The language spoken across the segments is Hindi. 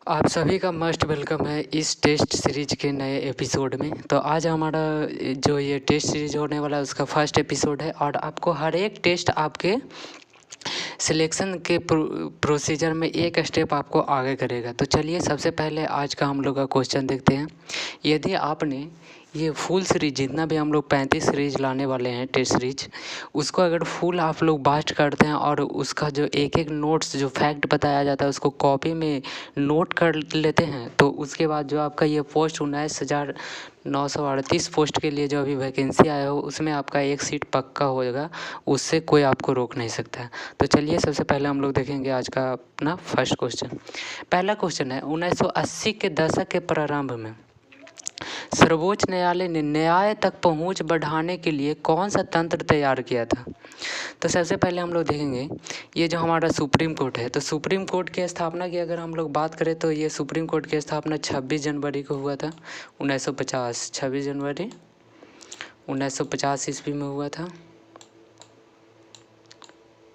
आप सभी का मस्ट वेलकम है इस टेस्ट सीरीज के नए एपिसोड में। तो आज हमारा जो ये टेस्ट सीरीज होने वाला है उसका फर्स्ट एपिसोड है और आपको हर एक टेस्ट आपके सिलेक्शन के प्रोसीजर में एक स्टेप आपको आगे करेगा। तो चलिए सबसे पहले आज का हम लोग का क्वेश्चन देखते हैं। यदि आपने ये फुल सीरीज जितना भी हम लोग 35 सीरीज लाने वाले हैं टेस्ट सीरीज, उसको अगर फुल आप लोग बास्ट करते हैं और उसका जो एक एक नोट्स जो फैक्ट बताया जाता है उसको कॉपी में नोट कर लेते हैं, तो उसके बाद जो आपका ये पोस्ट 19,938 पोस्ट के लिए जो अभी वैकेंसी आया हो उसमें आपका एक सीट पक्का होगा, उससे कोई आपको रोक नहीं सकता है। तो चलिए सबसे पहले हम लोग देखेंगे आज का अपना फर्स्ट क्वेश्चन। पहला क्वेश्चन है 1980 के दशक के प्रारंभ में सर्वोच्च न्यायालय ने न्याय तक पहुंच बढ़ाने के लिए कौन सा तंत्र तैयार किया था। तो सबसे पहले हम लोग देखेंगे ये जो हमारा सुप्रीम कोर्ट है, तो सुप्रीम कोर्ट की स्थापना की अगर हम लोग बात करें तो ये सुप्रीम कोर्ट की स्थापना 26 जनवरी को हुआ था 1950। 26 जनवरी 1950 ईस्वी में हुआ था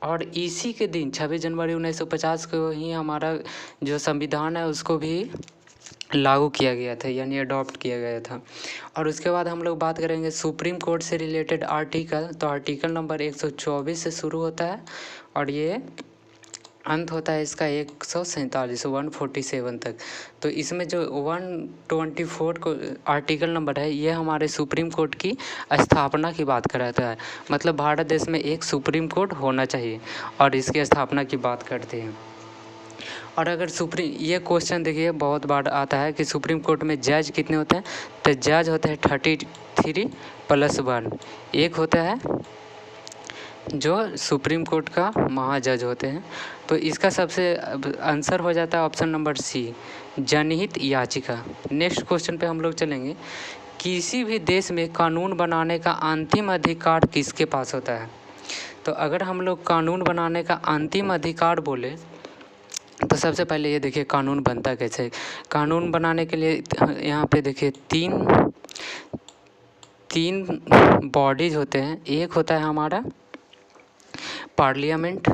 और इसी के दिन 26 जनवरी 1950 को ही हमारा जो संविधान है उसको भी लागू किया गया था, यानी अडॉप्ट किया गया था। और उसके बाद हम लोग बात करेंगे सुप्रीम कोर्ट से रिलेटेड आर्टिकल, तो आर्टिकल नंबर 124 से शुरू होता है और ये अंत होता है इसका 147 147 तक। तो इसमें जो 124 को आर्टिकल नंबर है ये हमारे सुप्रीम कोर्ट की स्थापना की बात कराता है। मतलब भारत देश में एक सुप्रीम कोर्ट होना चाहिए और इसकी स्थापना की बात करते हैं। और अगर ये क्वेश्चन देखिए बहुत बार आता है कि सुप्रीम कोर्ट में जज कितने होते हैं, तो जज होते हैं 33 + 1। एक होता है जो सुप्रीम कोर्ट का महाजज होते हैं। तो इसका सबसे आंसर हो जाता है ऑप्शन नंबर सी, जनहित याचिका। नेक्स्ट क्वेश्चन पे हम लोग चलेंगे। किसी भी देश में कानून बनाने का अंतिम अधिकार किसके पास होता है। तो अगर हम लोग कानून बनाने का अंतिम अधिकार बोले तो सबसे पहले ये देखिए कानून बनता कैसे। कानून बनाने के लिए यहाँ पे देखिए तीन बॉडीज होते हैं। एक होता है हमारा पार्लियामेंट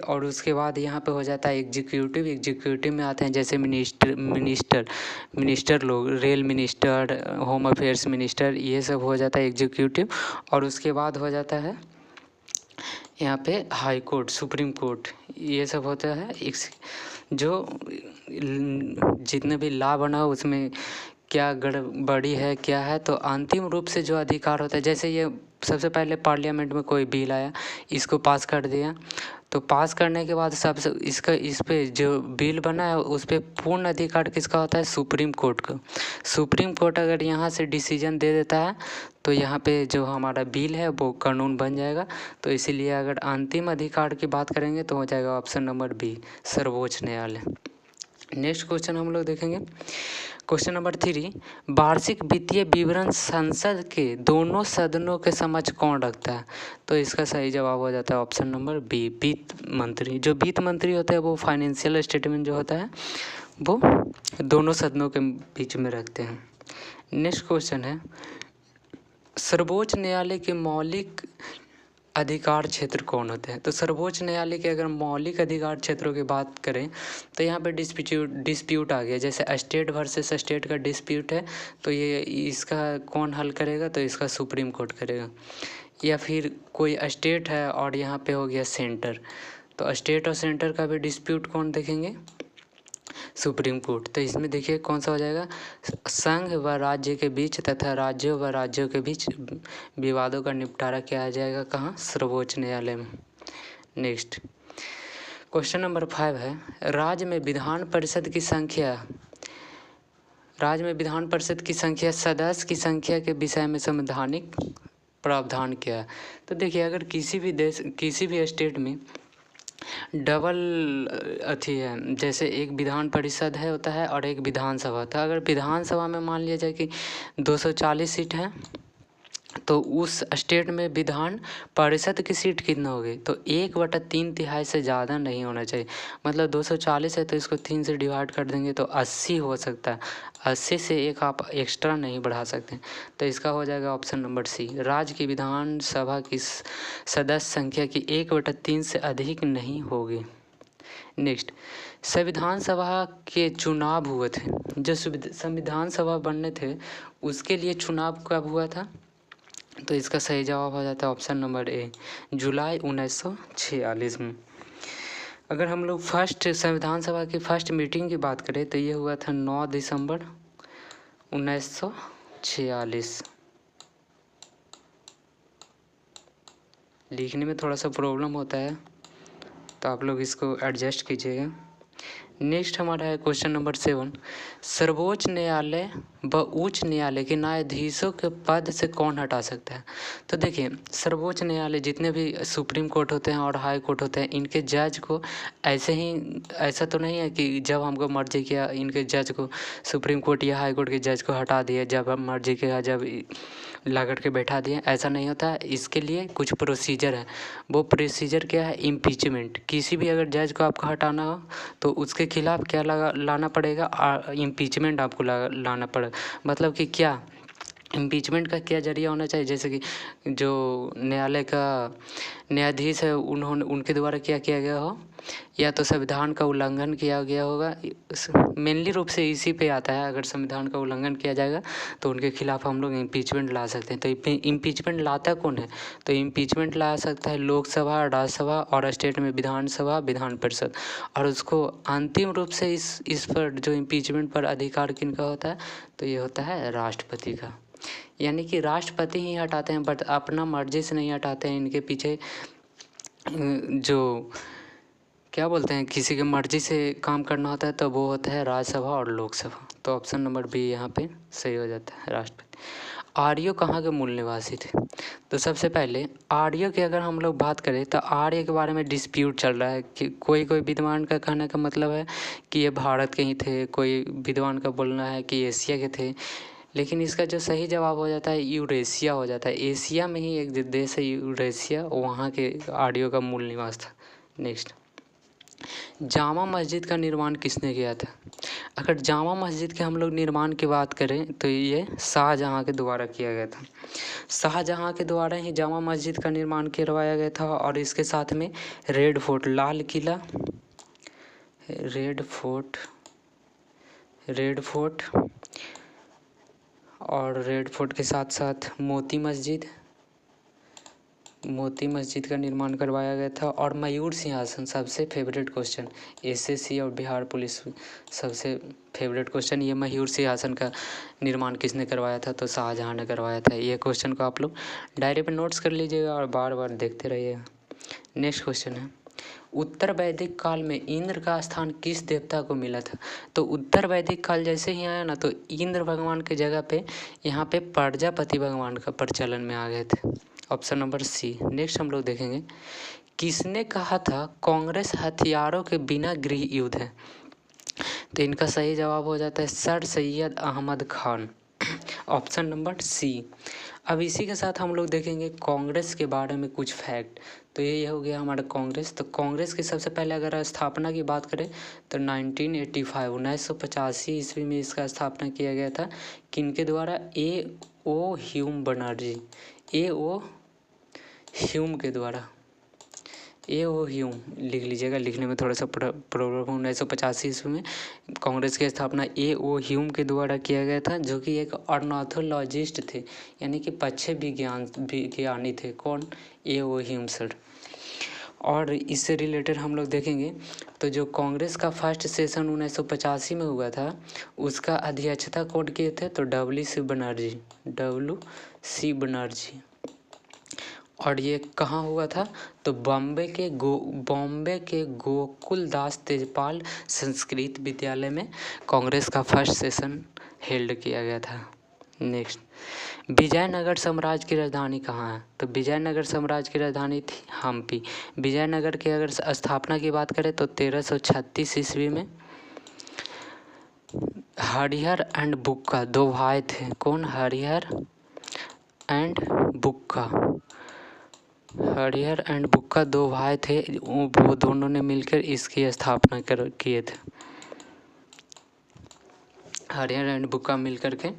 और उसके बाद यहाँ पे हो जाता है एग्जीक्यूटिव में आते हैं जैसे मिनिस्टर लोग, rail minister, home affairs minister, ये सब हो जाता है एग्जीक्यूटिव। और उसके बाद हो जाता है यहाँ पे हाई कोर्ट, सुप्रीम कोर्ट, ये सब होता है जो जितने भी लॉ बना हो उसमें क्या गड़बड़ी है क्या है। तो अंतिम रूप से जो अधिकार होता है, जैसे ये सबसे पहले पार्लियामेंट में कोई बिल आया, इसको पास कर दिया, तो पास करने के बाद सबसे इस पे जो बिल बना है उस पर पूर्ण अधिकार किसका होता है, सुप्रीम कोर्ट का। सुप्रीम कोर्ट अगर यहाँ से डिसीजन दे देता है तो यहाँ पे जो हमारा बिल है वो कानून बन जाएगा। तो इसीलिए अगर अंतिम अधिकार की बात करेंगे तो हो जाएगा ऑप्शन नंबर बी, सर्वोच्च न्यायालय। नेक्स्ट क्वेश्चन हम लोग देखेंगे। क्वेश्चन नंबर 3, वार्षिक वित्तीय विवरण संसद के दोनों सदनों के समक्ष कौन रखता है। तो इसका सही जवाब हो जाता है ऑप्शन नंबर बी, वित्त मंत्री। जो वित्त मंत्री होता है वो फाइनेंशियल स्टेटमेंट जो होता है वो दोनों सदनों के बीच में रखते हैं। नेक्स्ट क्वेश्चन है सर्वोच्च न्यायालय के मौलिक अधिकार क्षेत्र कौन होते हैं। तो सर्वोच्च न्यायालय के अगर मौलिक अधिकार क्षेत्रों की बात करें तो यहाँ पे डिस्प्यूट आ गया, जैसे स्टेट वर्सेस स्टेट का डिस्प्यूट है तो ये इसका कौन हल करेगा, तो इसका सुप्रीम कोर्ट करेगा। या फिर कोई स्टेट है और यहाँ पे हो गया सेंटर, तो स्टेट और सेंटर का भी डिस्प्यूट कौन देखेंगे, सुप्रीम कोर्ट। तो इसमें देखिए कौन सा हो जाएगा, संघ व राज्य के बीच तथा राज्यों व राज्यों के बीच विवादों का निपटारा किया जाएगा कहाँ, सर्वोच्च न्यायालय में। नेक्स्ट क्वेश्चन नंबर 5 है राज्य में विधान परिषद की संख्या सदस्य की संख्या के विषय में संवैधानिक प्रावधान क्या है। तो देखिए अगर किसी भी स्टेट में डबल है, जैसे एक विधान परिषद है होता है और एक विधानसभा होता है। अगर विधानसभा में मान लिया जाए कि 240 सीट है तो उस स्टेट में विधान परिषद की सीट कितना होगी, तो 1/3 से ज़्यादा नहीं होना चाहिए। मतलब 240 है तो इसको 3 से डिवाइड कर देंगे तो 80 हो सकता है, 80 से एक आप एक्स्ट्रा नहीं बढ़ा सकते। तो इसका हो जाएगा ऑप्शन नंबर सी, राज्य की विधानसभा की सदस्य संख्या की 1/3 से अधिक नहीं होगी। नेक्स्ट, संविधान सभा के चुनाव हुए थे, जो संविधान सभा बनने थे उसके लिए चुनाव कब हुआ था? तो इसका सही जवाब हो जाता है ऑप्शन नंबर ए, जुलाई 1946 में। अगर हम लोग फर्स्ट संविधान सभा की फर्स्ट मीटिंग की बात करें तो ये हुआ था 9 दिसंबर 1946। लिखने में थोड़ा सा प्रॉब्लम होता है तो आप लोग इसको एडजस्ट कीजिएगा। नेक्स्ट हमारा है क्वेश्चन नंबर 7, सर्वोच्च न्यायालय व उच्च न्यायालय के न्यायाधीशों के पद से कौन हटा सकता है? तो देखिए, सर्वोच्च न्यायालय जितने भी सुप्रीम कोर्ट होते हैं और हाई कोर्ट होते हैं, इनके जज को ऐसा तो नहीं है कि जब हमको मर्जी किया इनके जज को, सुप्रीम कोर्ट या हाई कोर्ट के जज को हटा दिए, जब हम मर्जी किया जब ला कर के बैठा दिए, ऐसा नहीं होता है। इसके लिए कुछ प्रोसीजर है। वो प्रोसीजर क्या है? इम्पीचमेंट। किसी भी अगर जज को आपको हटाना हो तो उसके खिलाफ क्या लाना पड़ेगा? इम्पीचमेंट आपको लाना पड़ेगा। मतलब कि क्या इम्पीचमेंट का क्या जरिया होना चाहिए? जैसे कि जो न्यायालय का न्यायाधीश है उनके द्वारा क्या किया गया हो, या तो संविधान का उल्लंघन किया गया होगा, मेनली रूप से इसी पे आता है। अगर संविधान का उल्लंघन किया जाएगा तो उनके खिलाफ हम लोग इम्पीचमेंट ला सकते हैं। तो इम्पीचमेंट लाता कौन है? तो इम्पीचमेंट ला सकता है लोकसभा, राज्यसभा और स्टेट में विधानसभा, विधान परिषद। और उसको अंतिम रूप से इस पर जो इम्पीचमेंट पर अधिकार किनका होता है? तो ये होता है राष्ट्रपति का। यानी कि राष्ट्रपति ही हटाते हैं, बट अपना मर्जी से नहीं हटाते हैं। इनके पीछे जो क्या बोलते हैं, किसी की मर्जी से काम करना होता है तो वो होता है राज्यसभा और लोकसभा। तो ऑप्शन नंबर बी यहाँ पे सही हो जाता है, राष्ट्रपति। आर्य कहाँ के मूल निवासी थे? तो सबसे पहले आर्य की अगर हम लोग बात करें तो आर्य के बारे में डिस्प्यूट चल रहा है कि कोई विद्वान का कहने का मतलब है कि ये भारत के ही थे, कोई विद्वान का बोलना है कि एशिया के थे। लेकिन इसका जो सही जवाब हो जाता है यूरेशिया हो जाता है। एशिया में ही एक देश है यूरेशिया, वहाँ के आर्यों का मूल निवास था। नेक्स्ट, जामा मस्जिद का निर्माण किसने किया था? अगर जामा मस्जिद के हम लोग निर्माण की बात करें तो ये शाहजहाँ के द्वारा किया गया था। शाहजहाँ के द्वारा ही जामा मस्जिद का निर्माण करवाया गया था। और इसके साथ में red fort, Lal Qila, red fort और रेड फोर्ट के साथ साथ मोती मस्जिद का निर्माण करवाया गया था। और मयूर सिंहासन, सबसे फेवरेट क्वेश्चन, एसएससी और बिहार पुलिस सबसे फेवरेट क्वेश्चन, ये मयूर सिंहासन का निर्माण किसने करवाया था? तो शाहजहाँ ने करवाया था। ये क्वेश्चन को आप लोग डायरी पर नोट्स कर लीजिएगा और बार बार देखते रहिएगा। नेक्स्ट क्वेश्चन है, उत्तर वैदिक काल में इंद्र का स्थान किस देवता को मिला था? तो उत्तर वैदिक काल जैसे ही आया ना तो इंद्र भगवान के जगह पे यहाँ पे प्रजापति भगवान का प्रचलन में आ गए थे। Option number C. नेक्स्ट हम लोग देखेंगे, किसने कहा था कांग्रेस हथियारों के बिना गृह युद्ध है? तो इनका सही जवाब हो जाता है sir Syed Ahmad Khan. Option number C. अब इसी के साथ हम लोग देखेंगे कांग्रेस के बारे में कुछ फैक्ट। तो ये हो गया हमारा कांग्रेस। तो कांग्रेस की सबसे पहले अगर स्थापना की बात करें तो 1985 ईस्वी में इसका स्थापना किया गया था। किनके द्वारा? A.O. Hume Banerjee, A.O. Hume के द्वारा। A.O. ह्यूम लिख लीजिएगा, लिखने में थोड़ा सा प्रॉब्लम। 1985 ईस्वी में कांग्रेस की स्थापना A.O. ह्यूम के द्वारा किया गया था, जो कि एक ऑर्निथोलॉजिस्ट थे, यानी कि पक्षी विज्ञानी थे। कौन? A.O. Hume sir. और इससे रिलेटेड हम लोग देखेंगे तो जो कांग्रेस का फर्स्ट सेशन 1985 में हुआ था उसका अध्यक्षता कौन किए थे? तो W.C. बनर्जी। और ये कहाँ हुआ था? तो बॉम्बे के गोकुल दास तेजपाल संस्कृत विद्यालय में कांग्रेस का फर्स्ट सेशन हेल्ड किया गया था। नेक्स्ट, विजयनगर साम्राज्य की राजधानी कहाँ है? तो विजयनगर साम्राज्य की राजधानी थी हम्पी। विजयनगर की अगर स्थापना की बात करें तो 1336 ईस्वी में हरिहर एंड बुक्का, दो भाई थे। कौन? हरिहर एंड बुक्का दो भाई थे, वो दोनों ने मिलकर इसकी स्थापना किए थे। हरिहर एंड बुक्का मिलकर के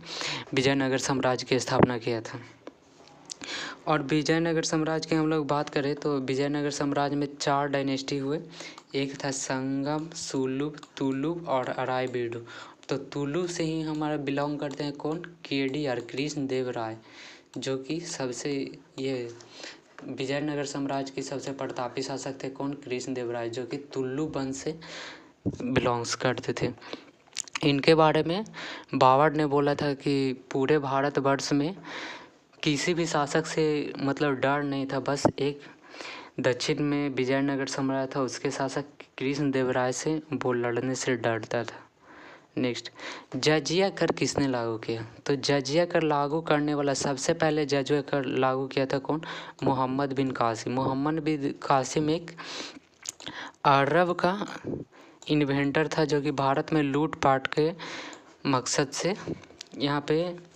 विजयनगर साम्राज्य की स्थापना किया था। और विजयनगर साम्राज्य की हम लोग बात करें तो विजयनगर साम्राज्य में 4 डायनेस्टी हुए। एक था संगम, सुलुभ, तुलुभ और अरायवीडु। तो तुलुभ से ही हमारा बिलोंग करते हैं कौन, केडीआर कृष्ण देव राय, जो कि सबसे ये विजयनगर साम्राज्य की सबसे प्रतापी शासक थे कौन, कृष्ण देव राय, जो कि तुलुभ वंश से बिलोंग्स करते थे। इनके बारे में बावर ने बोला था कि पूरे भारतवर्ष में किसी भी शासक से मतलब डर नहीं था, बस एक दक्षिण में विजयनगर साम्राज्य था, उसके शासक कृष्ण देव राय से वो लड़ने से डरता था। नेक्स्ट, जजिया कर किसने लागू किया? तो जजिया कर लागू करने वाला सबसे पहले जजिया कर लागू किया था कौन, मोहम्मद बिन कासिम। मोहम्मद बिन कासिम एक अरब का इन्वेंटर था, जो कि भारत में लूटपाट के मकसद से यहाँ पे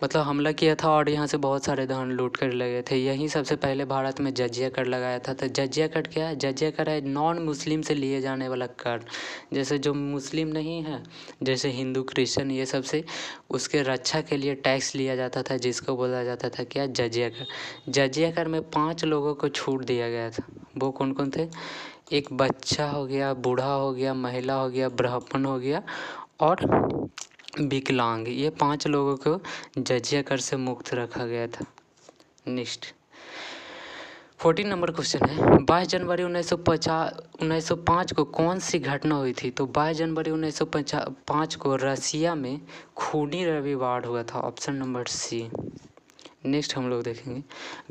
मतलब हमला किया था और यहाँ से बहुत सारे धन लूट कर ले गए थे। यही सबसे पहले भारत में जजिया कर लगाया था। तो जजिया कर क्या है? जजिया कर है नॉन मुस्लिम से लिए जाने वाला कर, जैसे जो मुस्लिम नहीं है, जैसे हिंदू क्रिश्चियन ये सब से उसके रक्षा के लिए टैक्स लिया जाता था, जिसको बोला जाता था क्या, जजिया कर। जजिया कर में 5 लोगों को छूट दिया गया था। वो कौन कौन थे? एक बच्चा हो गया, बूढ़ा हो गया, महिला हो गया, ब्राह्मण हो गया और विकलांग। ये 5 लोगों को जजिया कर से मुक्त रखा गया था। नेक्स्ट 14 नंबर क्वेश्चन है, 22 जनवरी 1905 को कौन सी घटना हुई थी? तो 22 जनवरी 1905 को रसिया में खूनी रविवार हुआ था, ऑप्शन नंबर सी। नेक्स्ट हम लोग देखेंगे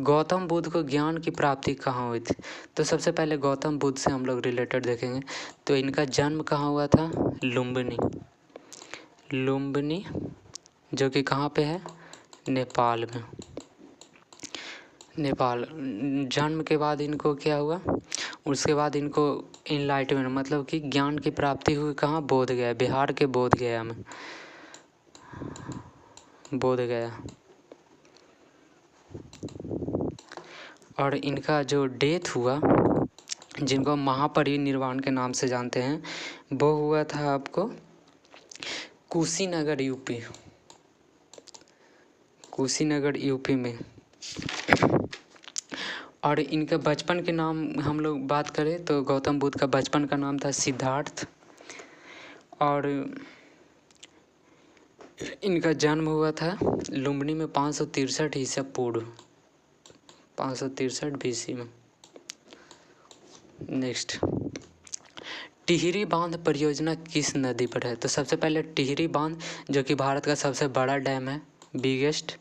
गौतम बुद्ध को ज्ञान की प्राप्ति कहाँ हुई थी? तो सबसे पहले गौतम बुद्ध से हम लोग रिलेटेड देखेंगे। तो इनका जन्म कहाँ हुआ था? लुम्बिनी, लुम्बिनी जो कि कहाँ पे है? नेपाल में। नेपाल। जन्म के बाद इनको क्या हुआ? उसके बाद इनको इनलाइटमेंट मतलब कि ज्ञान की प्राप्ति हुई कहाँ? बोधगया, बिहार के बोधगया में, बोधगया। और इनका जो डेथ हुआ, जिनको महापरिनिर्वाण के नाम से जानते हैं, वो हुआ था आपको कुशीनगर यूपी, कुशीनगर यूपी में। और इनके बचपन के नाम हम लोग बात करें तो गौतम बुद्ध का बचपन का नाम था सिद्धार्थ। और इनका जन्म हुआ था लुम्बिनी में 563 ईसा पूर्व, 563 BC में। नेक्स्ट, टिहरी बांध परियोजना किस नदी पर है? तो सबसे पहले टिहरी बांध जो कि भारत का सबसे बड़ा डैम है, बिगेस्ट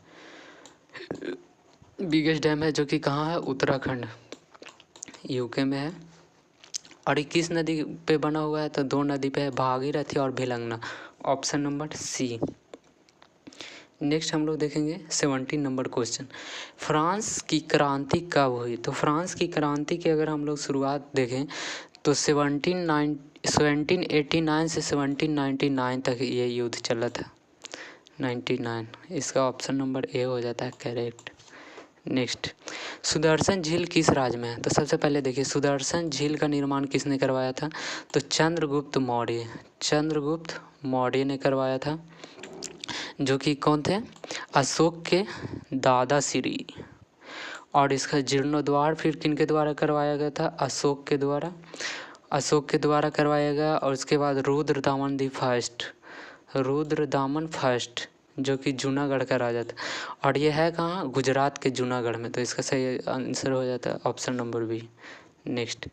डैम है, जो कि कहाँ है? उत्तराखंड, यूके में है। और ये किस नदी पे बना हुआ है? तो 2 नदी पे है, भागीरथी और Bhilangana, option number C. Next हम लोग देखेंगे 17 नंबर क्वेश्चन, फ्रांस की क्रांति कब हुई? तो फ्रांस की क्रांति की अगर हम लोग शुरुआत देखें तो 1789 से 1799 तक ये युद्ध चला था, 99। इसका ऑप्शन नंबर ए हो जाता है करेक्ट। नेक्स्ट, सुदर्शन झील किस राज्य में है? तो सबसे पहले देखिए सुदर्शन झील का निर्माण किसने करवाया था? तो चंद्रगुप्त मौर्य, चंद्रगुप्त मौर्य ने करवाया था, जो कि कौन थे? अशोक के दादा श्री। और इसका जीर्णोद्वार फिर किनके द्वारा करवाया गया था? अशोक के द्वारा, अशोक के द्वारा करवाया गया। और उसके बाद Rudradaman the first, Rudradaman first, जो कि जूनागढ़ का राजा था। और ये है कहाँ? गुजरात के जूनागढ़ में। तो इसका सही आंसर हो जाता है option number B. Next,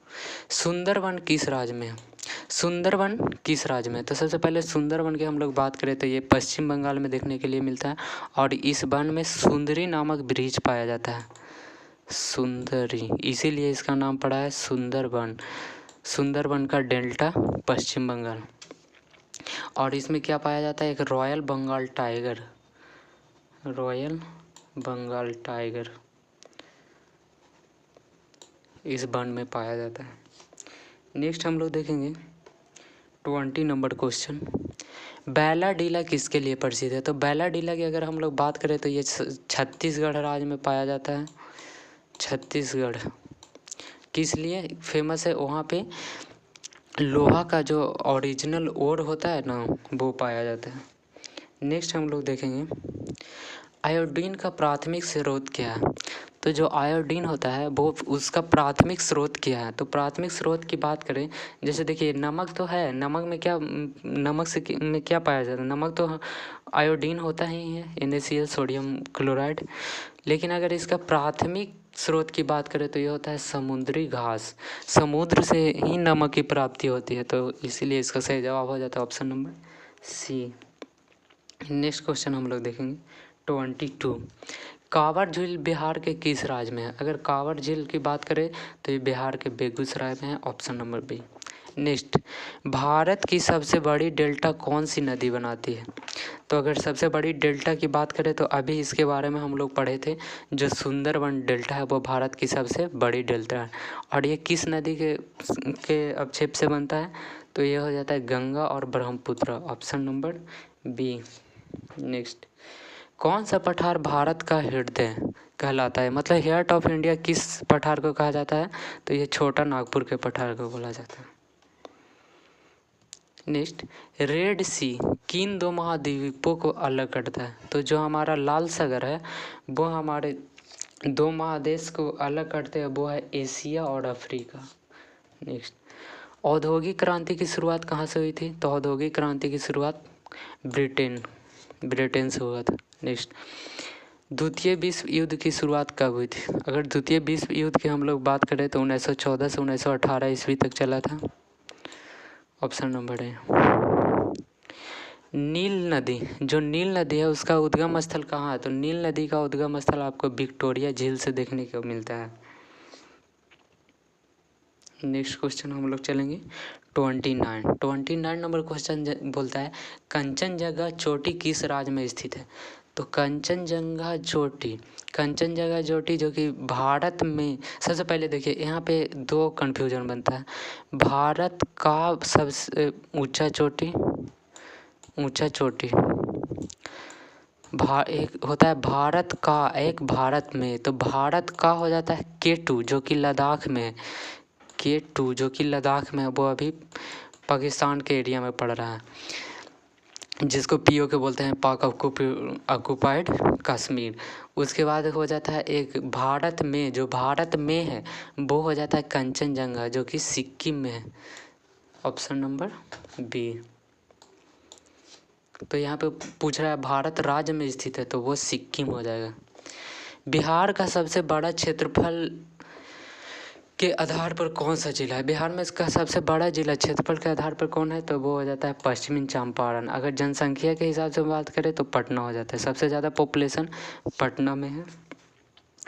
Sundarban किस राज्य में है? सुंदरवन किस राज्य में? तो सबसे पहले सुंदरवन की हम लोग बात करें तो ये पश्चिम बंगाल में देखने के लिए मिलता है। और इस वन में सुंदरी नामक वृक्ष पाया जाता है, सुंदरी, इसीलिए इसका नाम पड़ा है सुंदरवन। सुंदरवन का डेल्टा पश्चिम बंगाल। और इसमें क्या पाया जाता है? एक royal Bengal tiger, royal Bengal tiger इस वन में पाया जाता है। नेक्स्ट हम लोग देखेंगे 20 नंबर क्वेश्चन, बैलाडीला किसके लिए प्रसिद्ध है? तो बैलाडीला की अगर हम लोग बात करें तो ये छत्तीसगढ़ राज्य में पाया जाता है। छत्तीसगढ़ किस लिए फेमस है? वहाँ पे लोहा का जो ओरिजिनल ओर होता है ना, वो पाया जाता है। नेक्स्ट हम लोग देखेंगे आयोडीन का प्राथमिक स्रोत क्या है? तो जो आयोडीन होता है वो उसका प्राथमिक स्रोत क्या है? तो प्राथमिक स्रोत की बात करें, जैसे देखिए नमक तो है, नमक में क्या में क्या पाया जाता है? नमक तो आयोडीन होता ही है, NaCl सोडियम क्लोराइड। लेकिन अगर इसका प्राथमिक स्रोत की बात करें तो ये होता है समुद्री घास। समुद्र से ही नमक की प्राप्ति होती है, तो इसीलिए इसका सही जवाब हो जाता है option number C. Next question हम लोग देखेंगे 22। कांवर झील बिहार के किस राज्य में है? अगर कांवर झील की बात करें तो ये बिहार के बेगूसराय में है, option number B. Next, Bharat की सबसे बड़ी डेल्टा कौन सी नदी बनाती है? तो अगर सबसे बड़ी डेल्टा की बात करें तो अभी इसके बारे में हम लोग पढ़े थे, जो सुंदरबन डेल्टा है वो भारत की सबसे बड़ी डेल्टा है। और ये किस नदी के अवक्षेप से बनता है? तो ये हो जाता है गंगा और Brahmaputra, option number B. Next, कौन सा पठार भारत का हृदय कहलाता है? मतलब हार्ट ऑफ इंडिया किस पठार को कहा जाता है? तो ये छोटा नागपुर के पठार को बोला जाता है। नेक्स्ट, रेड सी किन दो महाद्वीपों को अलग करता है? तो जो हमारा लाल सागर है वो हमारे दो महादेश को अलग करते हैं, वो है एशिया और अफ्रीका। नेक्स्ट, औद्योगिक क्रांति की शुरुआत कहाँ से हुई थी? तो औद्योगिक क्रांति की शुरुआत ब्रिटेन से हुआ था। नेक्स्ट, द्वितीय विश्व युद्ध की शुरुआत कब हुई थी? अगर द्वितीय विश्व युद्ध की हम लोग बात करें तो 1914 से 1918 ईस्वी तक चला था, ऑप्शन नंबर है। नील नदी, जो नील नदी है उसका उद्गम स्थल कहाँ है? तो नील नदी का उद्गम स्थल आपको विक्टोरिया झील से देखने को मिलता है। नेक्स्ट क्वेश्चन हम लोग चलेंगे 29 नंबर क्वेश्चन बोलता है कंचनजंगा चोटी किस राज्य में स्थित है? तो कंचनजंगा चोटी जो कि भारत में, सबसे पहले देखिए यहाँ पे दो कन्फ्यूजन बनता है। भारत का सबसे ऊंचा चोटी एक होता है भारत का, एक भारत में, तो भारत का हो जाता है K2 जो कि लद्दाख में है। K2 जो कि लद्दाख में है वो अभी पाकिस्तान के एरिया में पड़ रहा है, जिसको POK बोलते हैं, पाक ऑक्युपाइड कश्मीर। उसके बाद हो जाता है एक भारत में, जो भारत में है वो हो जाता है कंचनजंगा जो कि सिक्किम में है, ऑप्शन नंबर बी। तो यहाँ पे पूछ रहा है भारत राज्य में स्थित है तो वो सिक्किम हो जाएगा। बिहार का सबसे बड़ा क्षेत्रफल के आधार पर कौन सा जिला है? बिहार में इसका सबसे बड़ा जिला क्षेत्रफल के आधार पर कौन है? तो वो हो जाता है पश्चिमी चंपारण। अगर जनसंख्या के हिसाब से बात करें तो पटना हो जाता है, सबसे ज़्यादा पॉपुलेशन पटना में है।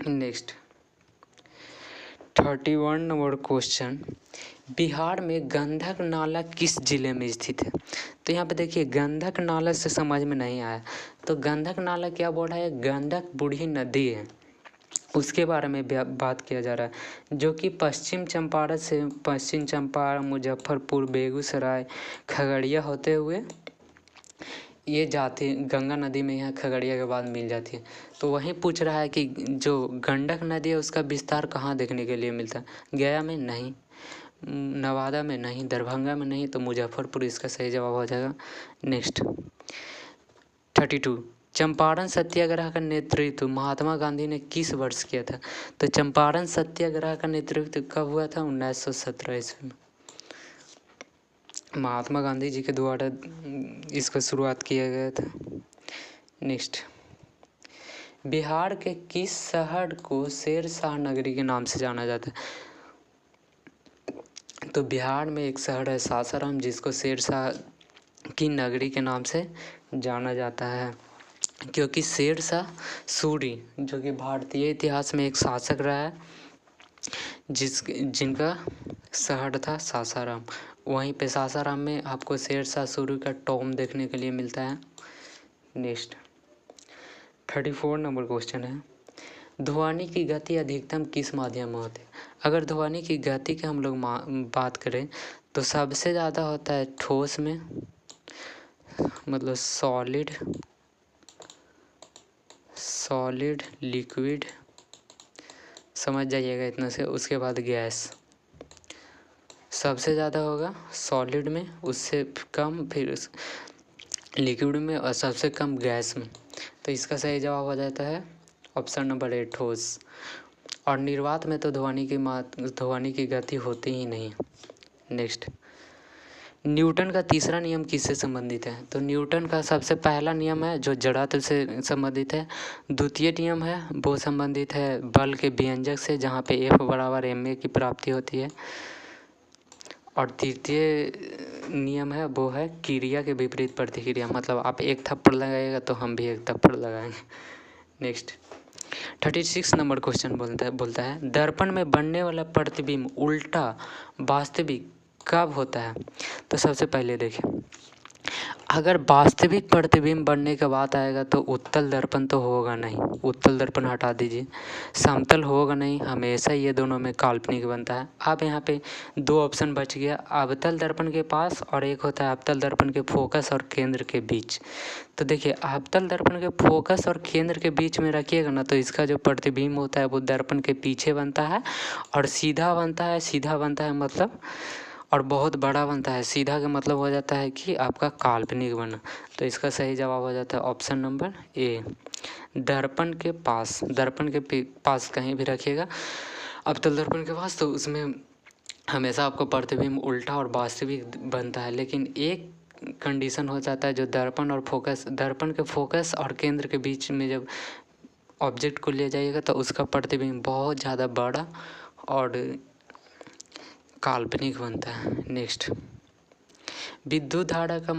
नेक्स्ट 31 नंबर क्वेश्चन, बिहार में गंडक नाला किस जिले में स्थित है? तो यहाँ पे देखिए गंडक नाला से समझ में नहीं आया, तो गंडक नाला क्या बोल रहा है? गंडक बूढ़ी नदी है, उसके बारे में बात किया जा रहा है, जो कि पश्चिम चंपारण मुजफ्फरपुर बेगूसराय खगड़िया होते हुए ये जाती है गंगा नदी में, यहाँ खगड़िया के बाद मिल जाती है। तो वहीं पूछ रहा है कि जो गंडक नदी है उसका विस्तार कहाँ देखने के लिए मिलता है? गया में नहीं, नवादा में नहीं, दरभंगा में नहीं, तो मुजफ्फरपुर इसका सही जवाब हो जाएगा। नेक्स्ट 32, चंपारण सत्याग्रह का नेतृत्व महात्मा गांधी ने किस वर्ष किया था? तो चंपारण सत्याग्रह का नेतृत्व कब हुआ था? 1917 ईस्वी में महात्मा गांधी जी के द्वारा इसका शुरुआत किया गया था। नेक्स्ट, बिहार के किस शहर को शेरशाह नगरी के नाम से जाना जाता है? तो बिहार में एक शहर है सासाराम जिसको शेरशाह की नगरी के नाम से जाना जाता है, क्योंकि शेरशाह सूरी जो कि भारतीय इतिहास में एक शासक रहा है जिनका शहर था सासाराम। वहीं पे सासाराम में आपको शेरशाह सूरी का टॉम देखने के लिए मिलता है। नेक्स्ट 34 नंबर क्वेश्चन है, ध्वनि की गति अधिकतम किस माध्यम में होती है? अगर ध्वनि की गति की हम लोग बात करें तो सबसे ज़्यादा होता है ठोस में, मतलब सॉलिड लिक्विड, समझ जाइएगा इतना से। उसके बाद गैस सबसे ज़्यादा होगा सॉलिड में, उससे कम फिर लिक्विड में, और सबसे कम गैस में। तो इसका सही जवाब हो जाता है ऑप्शन नंबर ए, ठोस। और निर्वात में तो ध्वनि की गति होती ही नहीं। नेक्स्ट, न्यूटन का तीसरा नियम किससे संबंधित है? तो न्यूटन का सबसे पहला नियम है जो जड़त्व से संबंधित है। द्वितीय नियम है वो संबंधित है बल के व्यंजक से, जहाँ पे F बराबर ma की प्राप्ति होती है। और तृतीय नियम है वो है क्रिया के विपरीत प्रतिक्रिया, मतलब आप एक थप्पड़ लगाइएगा तो हम भी एक थप्पड़ लगाएंगे। नेक्स्ट, 36 नंबर क्वेश्चन बोलता है दर्पण में बनने वाला प्रतिबिंब उल्टा वास्तविक कब होता है? तो सबसे पहले देखिए, अगर वास्तविक प्रतिबिंब बनने का बात आएगा तो उत्तल दर्पण तो होगा नहीं, उत्तल दर्पण हटा दीजिए, समतल होगा नहीं, हमेशा ये दोनों में काल्पनिक बनता है। अब यहाँ पे दो ऑप्शन बच गया, अवतल दर्पण के पास और एक होता है अवतल दर्पण के फोकस और केंद्र के बीच। तो देखिए, अवतल दर्पण के फोकस और केंद्र के बीच में रखिएगा ना तो इसका जो प्रतिबिंब होता है वो दर्पण के पीछे बनता है और सीधा बनता है। सीधा बनता है मतलब और बहुत बड़ा बनता है। सीधा का मतलब हो जाता है कि आपका काल्पनिक बना। तो इसका सही जवाब हो जाता है ऑप्शन नंबर ए, दर्पण के पास। दर्पण के पास कहीं भी रखिएगा अवतल दर्पण के पास, तो उसमें हमेशा आपको प्रतिबिंब उल्टा और वास्तविक बनता है। लेकिन एक कंडीशन हो जाता है जो दर्पण और फोकस, दर्पण के फोकस और केंद्र के बीच में जब ऑब्जेक्ट को ले जाइएगा तो उसका प्रतिबिंब बहुत ज़्यादा बड़ा और काल्पनिक बनता है। नेक्स्ट, विद्युत धारा का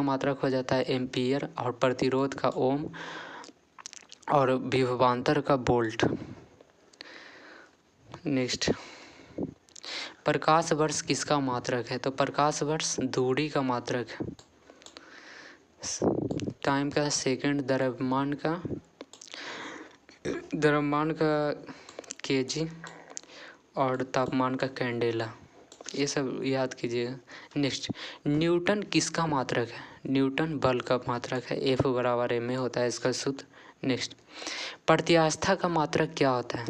मात्रक हो जाता है एम्पियर और प्रतिरोध का ओम और विभवांतर का वोल्ट। नेक्स्ट, प्रकाश वर्ष किसका मात्रक है? तो प्रकाश वर्ष दूरी का मात्रक है। टाइम का सेकंड, द्रव्यमान का केजी और तापमान का कैंडेला, ये सब याद कीजिएगा। नेक्स्ट, न्यूटन किसका मात्रक है? न्यूटन बल का मात्रक है, F बराबर ma होता है इसका सूत्र। नेक्स्ट, प्रत्यास्था का मात्रक क्या होता है?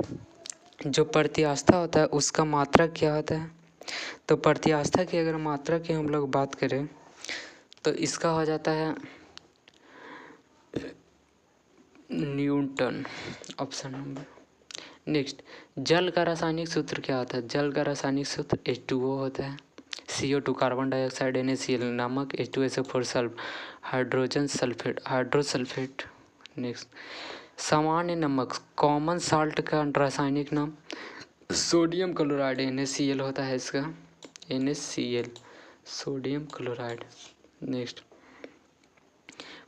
जो प्रत्यास्था होता है उसका मात्रक क्या होता है? तो प्रत्यास्था की अगर मात्रक की हम लोग बात करें तो इसका हो जाता है न्यूटन, ऑप्शन नंबर। नेक्स्ट, जल का रासायनिक सूत्र क्या होता है? जल का रासायनिक सूत्र H2O होता है, CO2 कार्बन डाइऑक्साइड, NaCl नमक, H2SO4 sulph, hydrogen sulphate, hydrosulphate. Next, सामान्य नमक कॉमन साल्ट का रासायनिक नाम सोडियम क्लोराइड, NaCl होता है इसका, NaCl sodium chloride. Next,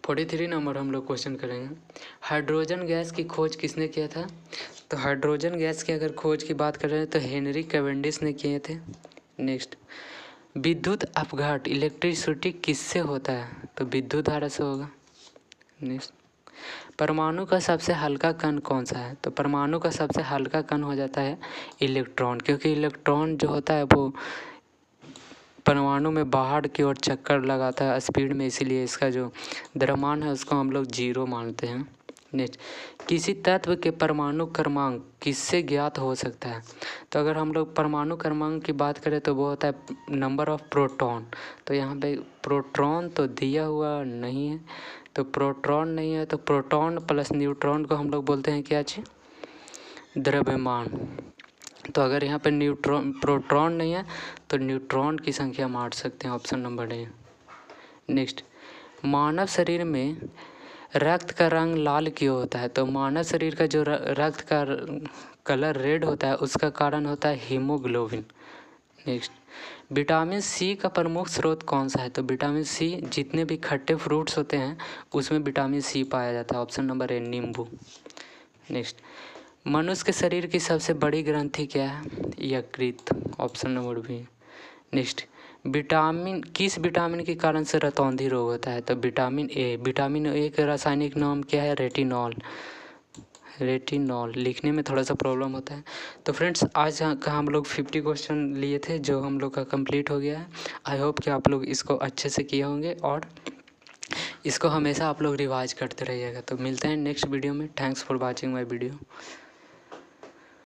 43 number हम लोग क्वेश्चन करेंगे, हाइड्रोजन गैस की खोज किसने किया था? तो हाइड्रोजन गैस की अगर खोज की बात कर रहे हैं तो हेनरी कैवेंडिश ने किए थे। नेक्स्ट, विद्युत अपघात इलेक्ट्रिसिटी किससे होता है? तो विद्युत धारा से होगा। नेक्स्ट, परमाणु का सबसे हल्का कण कौन सा है? तो परमाणु का सबसे हल्का कण हो जाता है इलेक्ट्रॉन, क्योंकि इलेक्ट्रॉन जो होता है वो परमाणु में बाहर की ओर चक्कर लगाता है स्पीड में, इसीलिए इसका जो द्रव्यमान है उसको हम लोग 0 मानते हैं। नेक्स्ट, किसी तत्व के परमाणु क्रमांक किससे ज्ञात हो सकता है? तो अगर हम लोग परमाणु क्रमांक की बात करें तो वो होता है नंबर ऑफ प्रोटॉन। तो यहाँ पे प्रोटॉन तो दिया हुआ नहीं है, तो प्रोटॉन नहीं है तो प्रोटॉन प्लस न्यूट्रॉन को हम लोग बोलते हैं क्या चीज़? द्रव्यमान। तो अगर यहाँ पे प्रोटॉन नहीं है तो न्यूट्रॉन की संख्या मार सकते हैं, ऑप्शन नंबर ए। नेक्स्ट, मानव शरीर में रक्त का रंग लाल क्यों होता है? तो मानव शरीर का जो रक्त का कलर रेड होता है उसका कारण होता है हीमोग्लोबिन। नेक्स्ट, विटामिन सी का प्रमुख स्रोत कौन सा है? तो विटामिन सी जितने भी खट्टे फ्रूट्स होते हैं उसमें विटामिन सी पाया जाता है, ऑप्शन नंबर ए नींबू। नेक्स्ट, मनुष्य के शरीर की सबसे बड़ी ग्रंथि क्या है? यकृत, ऑप्शन नंबर बी। नेक्स्ट, किस विटामिन के कारण से रतौंधी रोग होता है? तो विटामिन ए। विटामिन ए का रासायनिक नाम क्या है? रेटिनॉल। लिखने में थोड़ा सा प्रॉब्लम होता है। तो फ्रेंड्स, आज का हम लोग 50 क्वेश्चन लिए थे जो हम लोग का कंप्लीट हो गया है। आई होप कि आप लोग इसको अच्छे से किए होंगे और इसको हमेशा आप लोग रिवाइज करते रहिएगा। तो मिलते हैं नेक्स्ट वीडियो में। Thanks for watching my video.